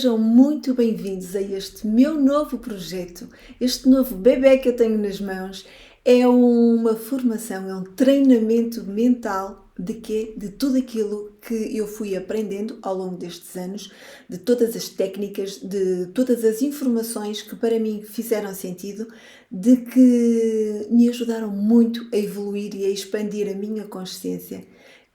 Sejam muito bem-vindos a este meu novo projeto, este novo bebé que eu tenho nas mãos. É uma formação, é um treinamento mental de quê? De tudo aquilo que eu fui aprendendo ao longo destes anos, de todas as técnicas, de todas as informações que para mim fizeram sentido, de que me ajudaram muito a evoluir e a expandir a minha consciência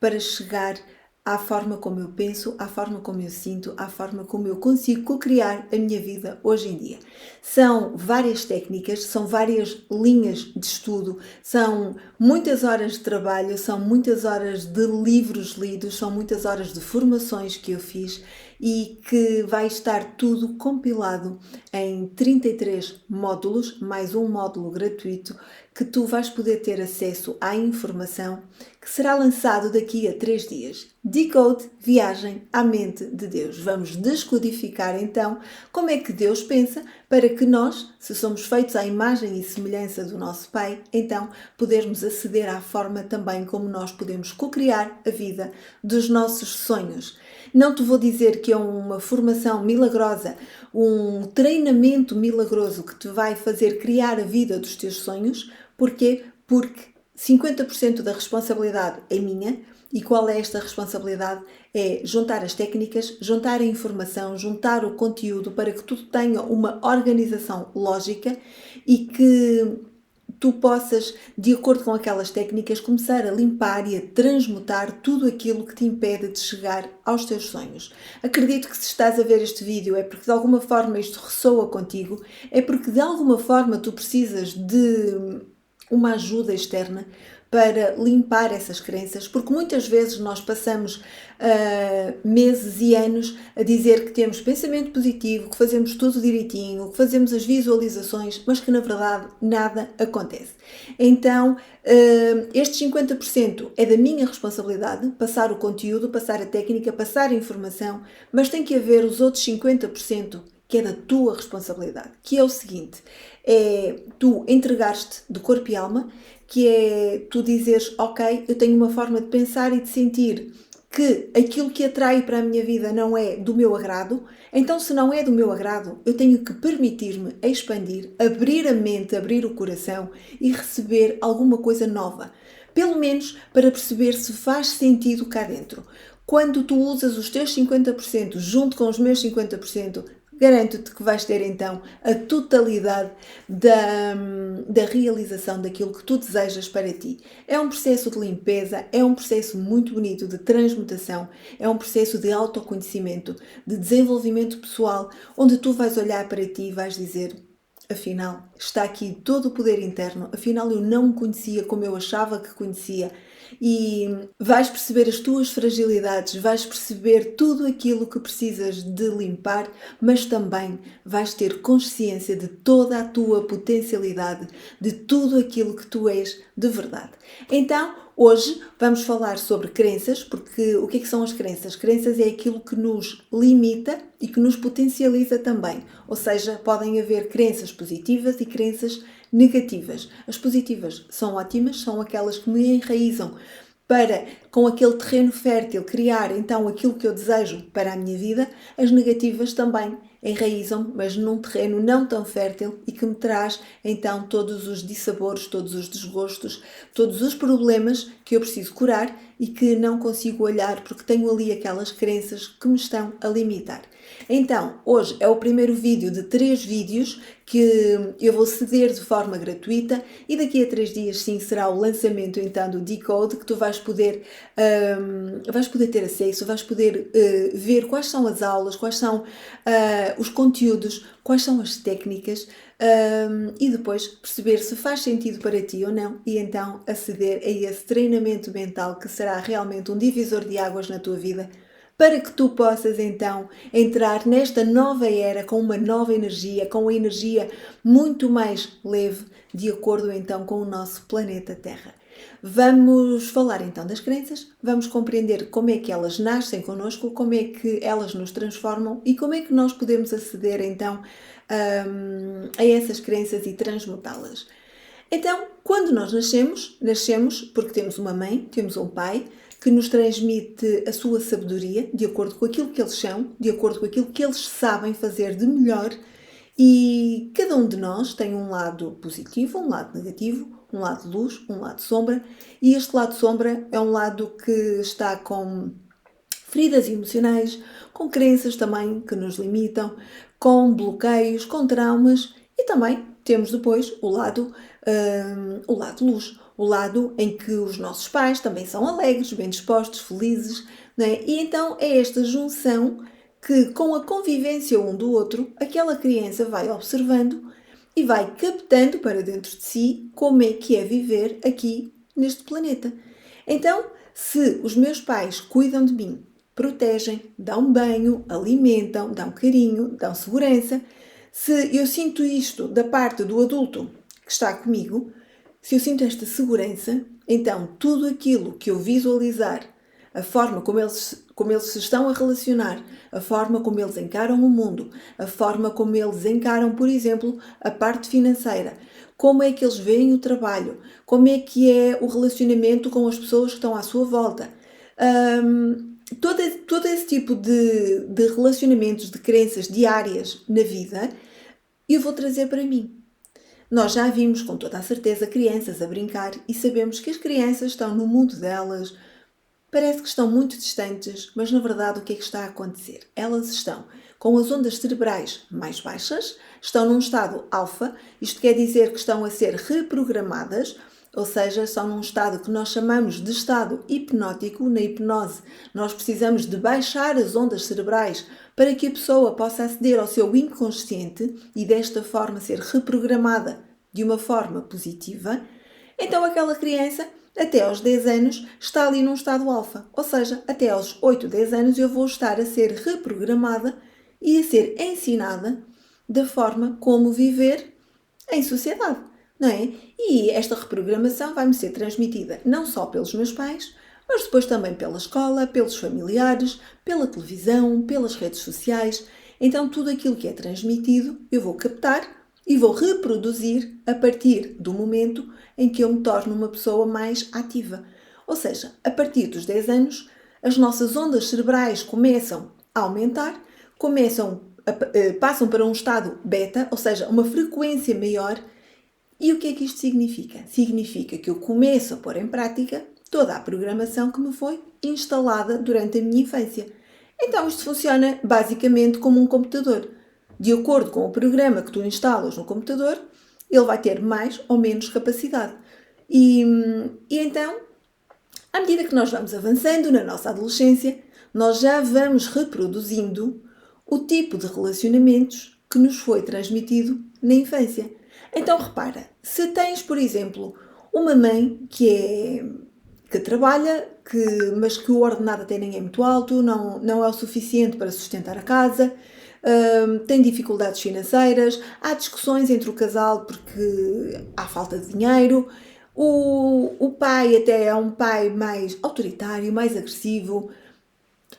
para chegar à forma como eu penso, à forma como eu sinto, à forma como eu consigo co-criar a minha vida hoje em dia. São várias técnicas, são várias linhas de estudo, são muitas horas de trabalho, são muitas horas de livros lidos, são muitas horas de formações que eu fiz e que vai estar tudo compilado em 33 módulos, mais um módulo gratuito, que tu vais poder ter acesso à informação que será lançado daqui a 3 dias. Decode, Viagem à Mente de Deus. Vamos descodificar então como é que Deus pensa para que nós, se somos feitos à imagem e semelhança do nosso Pai, então podermos aceder à forma também como nós podemos co-criar a vida dos nossos sonhos. Não te vou dizer que é uma formação milagrosa, um treinamento milagroso que te vai fazer criar a vida dos teus sonhos. Porquê? Porque 50% da responsabilidade é minha. E qual é esta responsabilidade? É juntar as técnicas, juntar a informação, juntar o conteúdo para que tudo tenha uma organização lógica e que tu possas, de acordo com aquelas técnicas, começar a limpar e a transmutar tudo aquilo que te impede de chegar aos teus sonhos. Acredito que se estás a ver este vídeo é porque de alguma forma isto ressoa contigo, é porque de alguma forma tu precisas de uma ajuda externa para limpar essas crenças, porque muitas vezes nós passamos meses e anos a dizer que temos pensamento positivo, que fazemos tudo direitinho, que fazemos as visualizações, mas que na verdade nada acontece. Então, estes 50% é da minha responsabilidade, passar o conteúdo, passar a técnica, passar a informação, mas tem que haver os outros 50% que é da tua responsabilidade, que é o seguinte, é tu entregaste de corpo e alma, que é tu dizeres, ok, eu tenho uma forma de pensar e de sentir que aquilo que atrai para a minha vida não é do meu agrado, então se não é do meu agrado, eu tenho que permitir-me expandir, abrir a mente, abrir o coração e receber alguma coisa nova. Pelo menos para perceber se faz sentido cá dentro. Quando tu usas os teus 50% junto com os meus 50%, garanto-te que vais ter então a totalidade da realização daquilo que tu desejas para ti. É um processo de limpeza, é um processo muito bonito de transmutação, é um processo de autoconhecimento, de desenvolvimento pessoal, onde tu vais olhar para ti e vais dizer, afinal, está aqui todo o poder interno, afinal eu não o conhecia como eu achava que conhecia. E vais perceber as tuas fragilidades, vais perceber tudo aquilo que precisas de limpar, mas também vais ter consciência de toda a tua potencialidade, de tudo aquilo que tu és de verdade. Então, hoje vamos falar sobre crenças, porque o que é que são as crenças? Crenças é aquilo que nos limita e que nos potencializa também. Ou seja, podem haver crenças positivas e crenças negativas. As positivas são ótimas, são aquelas que me enraizam para, com aquele terreno fértil, criar então aquilo que eu desejo para a minha vida. As negativas também enraizam, mas num terreno não tão fértil e que me traz então todos os dissabores, todos os desgostos, todos os problemas que eu preciso curar e que não consigo olhar porque tenho ali aquelas crenças que me estão a limitar. Então, hoje é o primeiro vídeo de 3 vídeos que eu vou ceder de forma gratuita e daqui a 3 dias sim será o lançamento então do Decode, que tu vais poder ter acesso, vais poder ver quais são as aulas, quais são os conteúdos, quais são as técnicas e depois perceber se faz sentido para ti ou não e então aceder a esse treinamento mental que será realmente um divisor de águas na tua vida, para que tu possas então entrar nesta nova era com uma nova energia, com uma energia muito mais leve, de acordo então com o nosso planeta Terra. Vamos falar então das crenças, vamos compreender como é que elas nascem connosco, como é que elas nos transformam e como é que nós podemos aceder então a essas crenças e transmutá-las. Então, quando nós nascemos porque temos uma mãe, temos um pai, que nos transmite a sua sabedoria, de acordo com aquilo que eles são, de acordo com aquilo que eles sabem fazer de melhor. E cada um de nós tem um lado positivo, um lado negativo, um lado luz, um lado sombra. E este lado sombra é um lado que está com feridas emocionais, com crenças também que nos limitam, com bloqueios, com traumas, e também temos depois o lado luz, o lado em que os nossos pais também são alegres, bem dispostos, felizes, não é? E então é esta junção que, com a convivência um do outro, aquela criança vai observando e vai captando para dentro de si como é que é viver aqui neste planeta. Então, se os meus pais cuidam de mim, protegem, dão banho, alimentam, dão carinho, dão segurança, se eu sinto isto da parte do adulto que está comigo, se eu sinto esta segurança, então tudo aquilo que eu visualizar, a forma como eles se estão a relacionar, a forma como eles encaram o mundo, a forma como eles encaram, por exemplo, a parte financeira, como é que eles veem o trabalho, como é que é o relacionamento com as pessoas que estão à sua volta. Todo esse tipo de relacionamentos, de crenças diárias na vida, eu vou trazer para mim. Nós já vimos com toda a certeza crianças a brincar e sabemos que as crianças estão no mundo delas, parece que estão muito distantes, mas na verdade o que é que está a acontecer? Elas estão com as ondas cerebrais mais baixas, estão num estado alfa, isto quer dizer que estão a ser reprogramadas, ou seja, estão num estado que nós chamamos de estado hipnótico. Na hipnose, nós precisamos de baixar as ondas cerebrais para que a pessoa possa aceder ao seu inconsciente e desta forma ser reprogramada de uma forma positiva. Então aquela criança, até aos 10 anos, está ali num estado alfa, ou seja, até aos 8, 10 anos eu vou estar a ser reprogramada e a ser ensinada da forma como viver em sociedade. Não é? E esta reprogramação vai-me ser transmitida não só pelos meus pais, mas depois também pela escola, pelos familiares, pela televisão, pelas redes sociais. Então tudo aquilo que é transmitido eu vou captar e vou reproduzir a partir do momento em que eu me torno uma pessoa mais ativa. Ou seja, a partir dos 10 anos, as nossas ondas cerebrais começam a aumentar, passam para um estado beta, ou seja, uma frequência maior. E o que é que isto significa? Significa que eu começo a pôr em prática toda a programação que me foi instalada durante a minha infância. Então isto funciona basicamente como um computador. De acordo com o programa que tu instalas no computador, ele vai ter mais ou menos capacidade. E então, à medida que nós vamos avançando na nossa adolescência, nós já vamos reproduzindo o tipo de relacionamentos que nos foi transmitido na infância. Então repara, se tens, por exemplo, uma mãe que trabalha, mas que o ordenado até nem é muito alto, não é o suficiente para sustentar a casa, tem dificuldades financeiras, há discussões entre o casal porque há falta de dinheiro, o pai até é um pai mais autoritário, mais agressivo,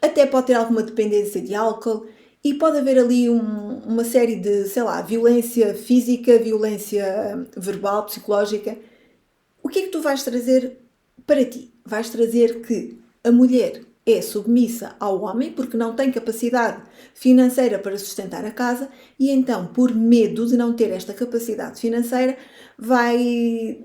até pode ter alguma dependência de álcool. E pode haver ali uma série de, violência física, violência verbal, psicológica. O que é que tu vais trazer para ti? Vais trazer que a mulher é submissa ao homem porque não tem capacidade financeira para sustentar a casa e então, por medo de não ter esta capacidade financeira, vai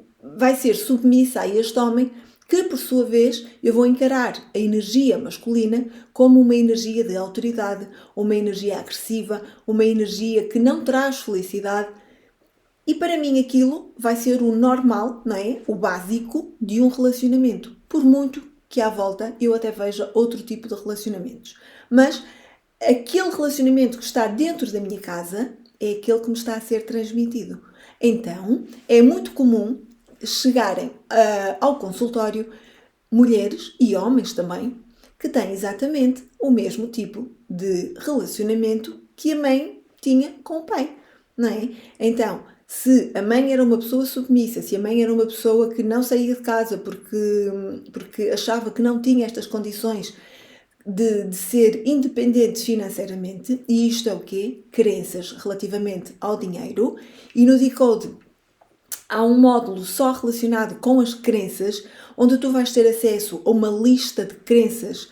ser submissa a este homem que, por sua vez, eu vou encarar a energia masculina como uma energia de autoridade, uma energia agressiva, uma energia que não traz felicidade. E para mim aquilo vai ser o normal, não é? O básico de um relacionamento. Por muito que à volta eu até veja outro tipo de relacionamentos. Mas aquele relacionamento que está dentro da minha casa é aquele que me está a ser transmitido. Então, é muito comum chegarem ao consultório mulheres e homens também que têm exatamente o mesmo tipo de relacionamento que a mãe tinha com o pai, não é? Então, se a mãe era uma pessoa submissa, se a mãe era uma pessoa que não saía de casa porque achava que não tinha estas condições de ser independente financeiramente, e isto é o quê? Crenças relativamente ao dinheiro, e no Decode há um módulo só relacionado com as crenças, onde tu vais ter acesso a uma lista de crenças,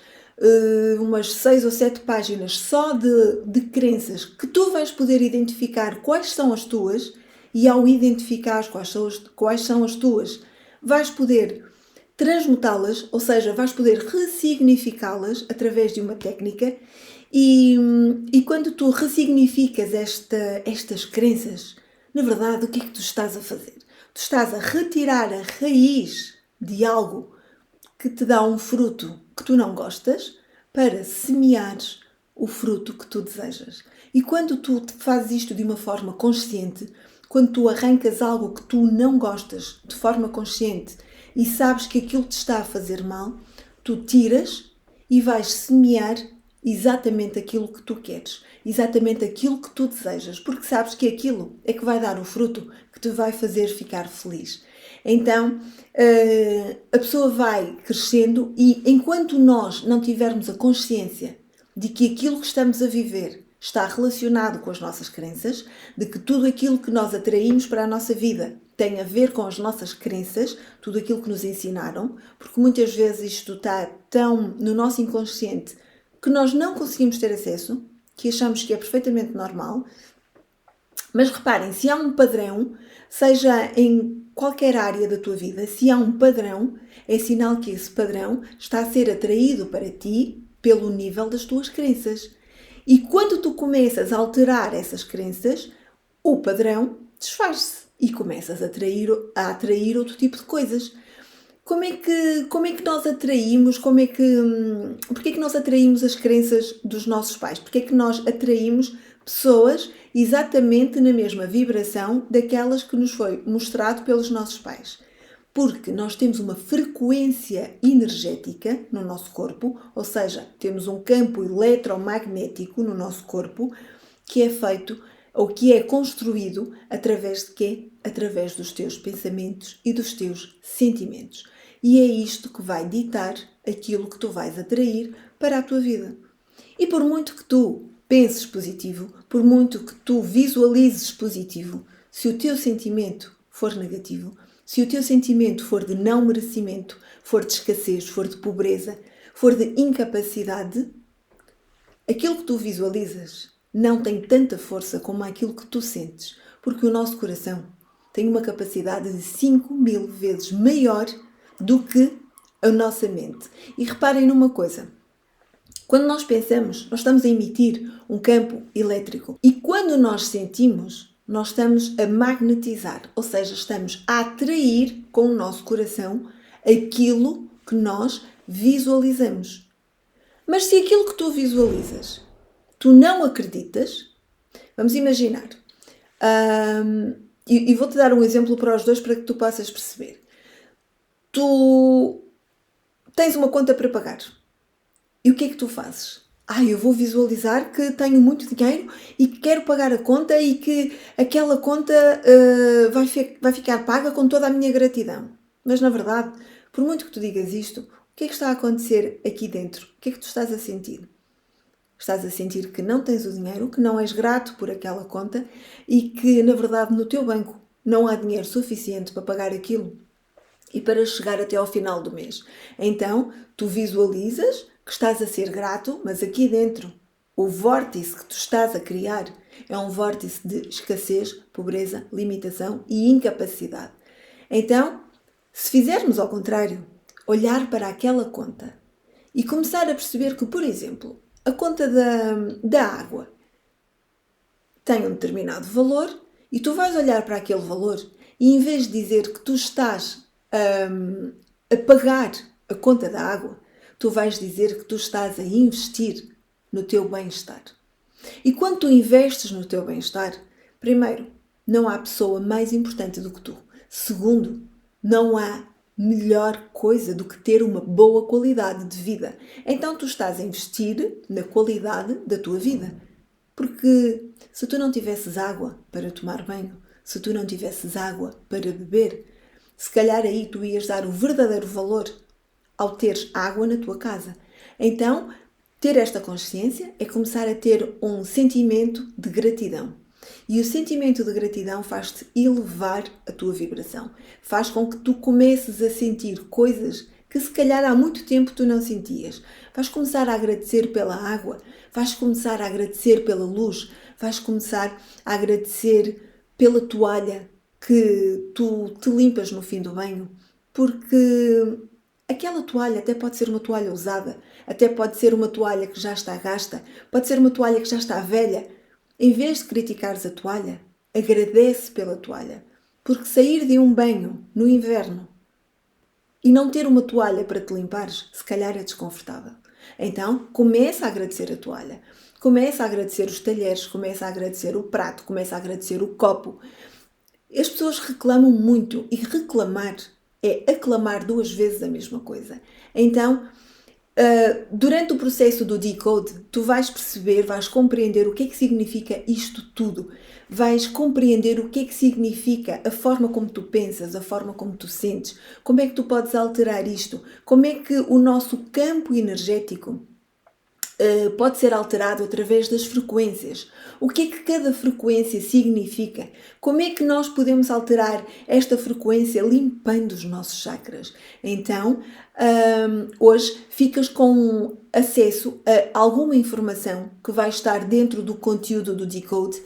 umas 6 ou 7 páginas só de crenças, que tu vais poder identificar quais são as tuas, e ao identificar quais são as tuas, vais poder transmutá-las, ou seja, vais poder ressignificá-las através de uma técnica. E quando tu ressignificas estas crenças, na verdade, o que é que tu estás a fazer? Tu estás a retirar a raiz de algo que te dá um fruto que tu não gostas para semeares o fruto que tu desejas. E quando tu fazes isto de uma forma consciente, quando tu arrancas algo que tu não gostas de forma consciente e sabes que aquilo te está a fazer mal, tu tiras e vais semear exatamente aquilo que tu queres, exatamente aquilo que tu desejas, porque sabes que aquilo é que vai dar o fruto que te vai fazer ficar feliz. Então, a pessoa vai crescendo e enquanto nós não tivermos a consciência de que aquilo que estamos a viver está relacionado com as nossas crenças, de que tudo aquilo que nós atraímos para a nossa vida tem a ver com as nossas crenças, tudo aquilo que nos ensinaram, porque muitas vezes isto está tão no nosso inconsciente que nós não conseguimos ter acesso, que achamos que é perfeitamente normal. Mas reparem, se há um padrão, seja em qualquer área da tua vida, se há um padrão, é sinal que esse padrão está a ser atraído para ti pelo nível das tuas crenças. E quando tu começas a alterar essas crenças, o padrão desfaz-se e começas a atrair outro tipo de coisas. Como é que nós atraímos, porquê é que nós atraímos as crenças dos nossos pais? Porquê é que nós atraímos pessoas exatamente na mesma vibração daquelas que nos foi mostrado pelos nossos pais? Porque nós temos uma frequência energética no nosso corpo, ou seja, temos um campo eletromagnético no nosso corpo que é feito ou que é construído através de quê? Através dos teus pensamentos e dos teus sentimentos. E é isto que vai ditar aquilo que tu vais atrair para a tua vida. E por muito que tu penses positivo, por muito que tu visualizes positivo, se o teu sentimento for negativo, se o teu sentimento for de não merecimento, for de escassez, for de pobreza, for de incapacidade, aquilo que tu visualizas não tem tanta força como aquilo que tu sentes, porque o nosso coração tem uma capacidade de 5.000 vezes maior do que a nossa mente. E reparem numa coisa, quando nós pensamos, nós estamos a emitir um campo elétrico e quando nós sentimos, nós estamos a magnetizar, ou seja, estamos a atrair com o nosso coração aquilo que nós visualizamos. Mas se aquilo que tu visualizas, tu não acreditas, vamos imaginar, e vou-te dar um exemplo para os dois para que tu possas perceber. Tu tens uma conta para pagar. E o que é que tu fazes? Eu vou visualizar que tenho muito dinheiro e que quero pagar a conta e que aquela conta vai ficar paga com toda a minha gratidão. Mas na verdade, por muito que tu digas isto, o que é que está a acontecer aqui dentro? O que é que tu estás a sentir? Estás a sentir que não tens o dinheiro, que não és grato por aquela conta e que, na verdade, no teu banco não há dinheiro suficiente para pagar aquilo e para chegar até ao final do mês. Então, tu visualizas que estás a ser grato, mas aqui dentro, o vórtice que tu estás a criar é um vórtice de escassez, pobreza, limitação e incapacidade. Então, se fizermos ao contrário, olhar para aquela conta e começar a perceber que, por exemplo, a conta da água tem um determinado valor e tu vais olhar para aquele valor e em vez de dizer que tu estás a pagar a conta da água, tu vais dizer que tu estás a investir no teu bem-estar. E quando tu investes no teu bem-estar, primeiro, não há pessoa mais importante do que tu. Segundo, não há melhor coisa do que ter uma boa qualidade de vida. Então tu estás a investir na qualidade da tua vida. Porque se tu não tivesses água para tomar banho, se tu não tivesses água para beber, se calhar aí tu ias dar o verdadeiro valor ao teres água na tua casa. Então, ter esta consciência é começar a ter um sentimento de gratidão. E o sentimento de gratidão faz-te elevar a tua vibração. Faz com que tu comeces a sentir coisas que se calhar há muito tempo tu não sentias. Vais começar a agradecer pela água, vais começar a agradecer pela luz, vais começar a agradecer pela toalha que tu te limpas no fim do banho, porque aquela toalha até pode ser uma toalha usada, até pode ser uma toalha que já está gasta, pode ser uma toalha que já está velha. Em vez de criticares a toalha, agradece pela toalha, porque sair de um banho no inverno e não ter uma toalha para te limpares, se calhar é desconfortável. Então, começa a agradecer a toalha, começa a agradecer os talheres, começa a agradecer o prato, começa a agradecer o copo. As pessoas reclamam muito e reclamar é aclamar 2 vezes a mesma coisa. Então, durante o processo do Decode, tu vais perceber, vais compreender o que é que significa isto tudo. Vais compreender o que é que significa a forma como tu pensas, a forma como tu sentes, como é que tu podes alterar isto, como é que o nosso campo energético pode ser alterado através das frequências. O que é que cada frequência significa? Como é que nós podemos alterar esta frequência limpando os nossos chakras? Então, hoje ficas com acesso a alguma informação que vai estar dentro do conteúdo do Decode,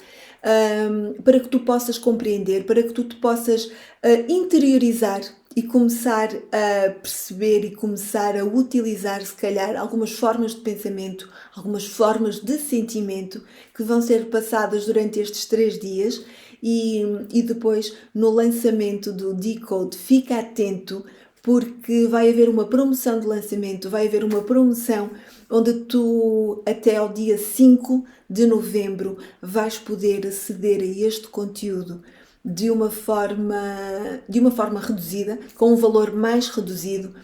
para que tu possas compreender, para que tu te possas interiorizar e começar a perceber e começar a utilizar, se calhar, algumas formas de pensamento, algumas formas de sentimento que vão ser passadas durante estes 3 dias e depois no lançamento do Decode, fica atento porque vai haver uma promoção de lançamento, vai haver uma promoção onde tu até ao dia 5 de novembro vais poder aceder a este conteúdo de uma forma reduzida, com um valor mais reduzido.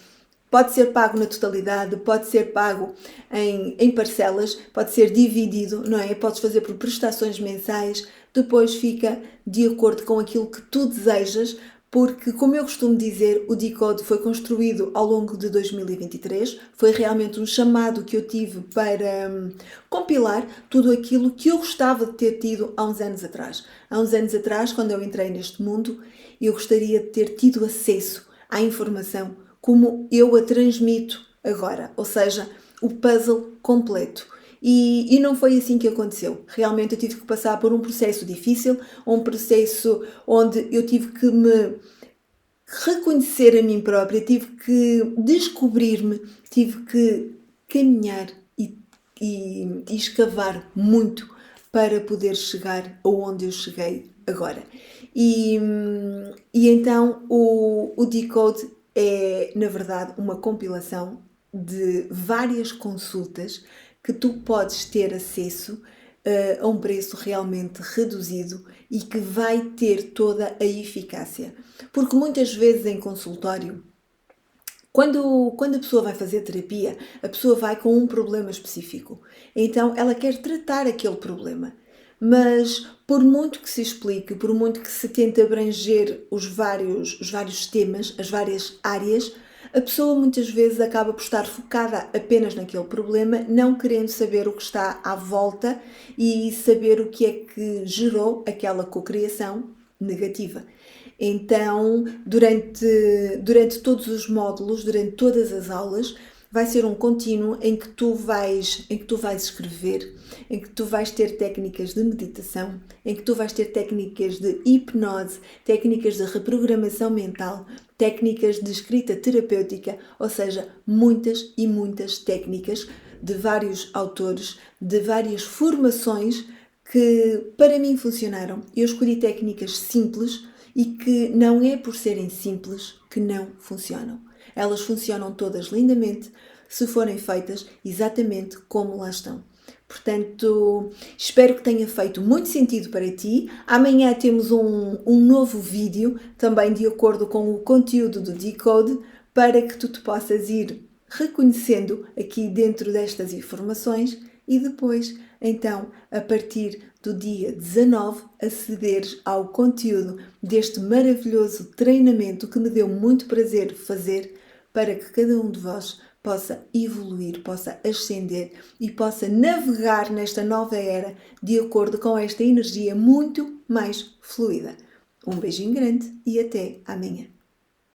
Pode ser pago na totalidade, pode ser pago em parcelas, pode ser dividido, não é? Podes fazer por prestações mensais, depois fica de acordo com aquilo que tu desejas, porque, como eu costumo dizer, o Decode foi construído ao longo de 2023, foi realmente um chamado que eu tive para compilar tudo aquilo que eu gostava de ter tido há uns anos atrás. Há uns anos atrás, quando eu entrei neste mundo, eu gostaria de ter tido acesso à informação como eu a transmito agora, ou seja, o puzzle completo. E não foi assim que aconteceu. Realmente eu tive que passar por um processo difícil, um processo onde eu tive que me reconhecer a mim própria, tive que descobrir-me, tive que caminhar e escavar muito para poder chegar aonde eu cheguei agora. E então o Decode é, na verdade, uma compilação de várias consultas que tu podes ter acesso a um preço realmente reduzido e que vai ter toda a eficácia. Porque muitas vezes em consultório, quando a pessoa vai fazer terapia, a pessoa vai com um problema específico. Então ela quer tratar aquele problema. Mas por muito que se explique, por muito que se tente abranger os vários temas, as várias áreas, a pessoa muitas vezes acaba por estar focada apenas naquele problema, não querendo saber o que está à volta e saber o que é que gerou aquela cocriação negativa. Então, durante todos os módulos, durante todas as aulas, vai ser um contínuo em que tu vais escrever, em que tu vais ter técnicas de meditação, em que tu vais ter técnicas de hipnose, técnicas de reprogramação mental, técnicas de escrita terapêutica, ou seja, muitas e muitas técnicas de vários autores, de várias formações que para mim funcionaram. Eu escolhi técnicas simples e que não é por serem simples que não funcionam. Elas funcionam todas lindamente se forem feitas exatamente como lá estão. Portanto, espero que tenha feito muito sentido para ti. Amanhã temos um novo vídeo, também de acordo com o conteúdo do Decode, para que tu te possas ir reconhecendo aqui dentro destas informações e depois, então, a partir do dia 19, acederes ao conteúdo deste maravilhoso treinamento que me deu muito prazer fazer para que cada um de vós possa evoluir, possa ascender e possa navegar nesta nova era de acordo com esta energia muito mais fluida. Um beijinho grande e até amanhã.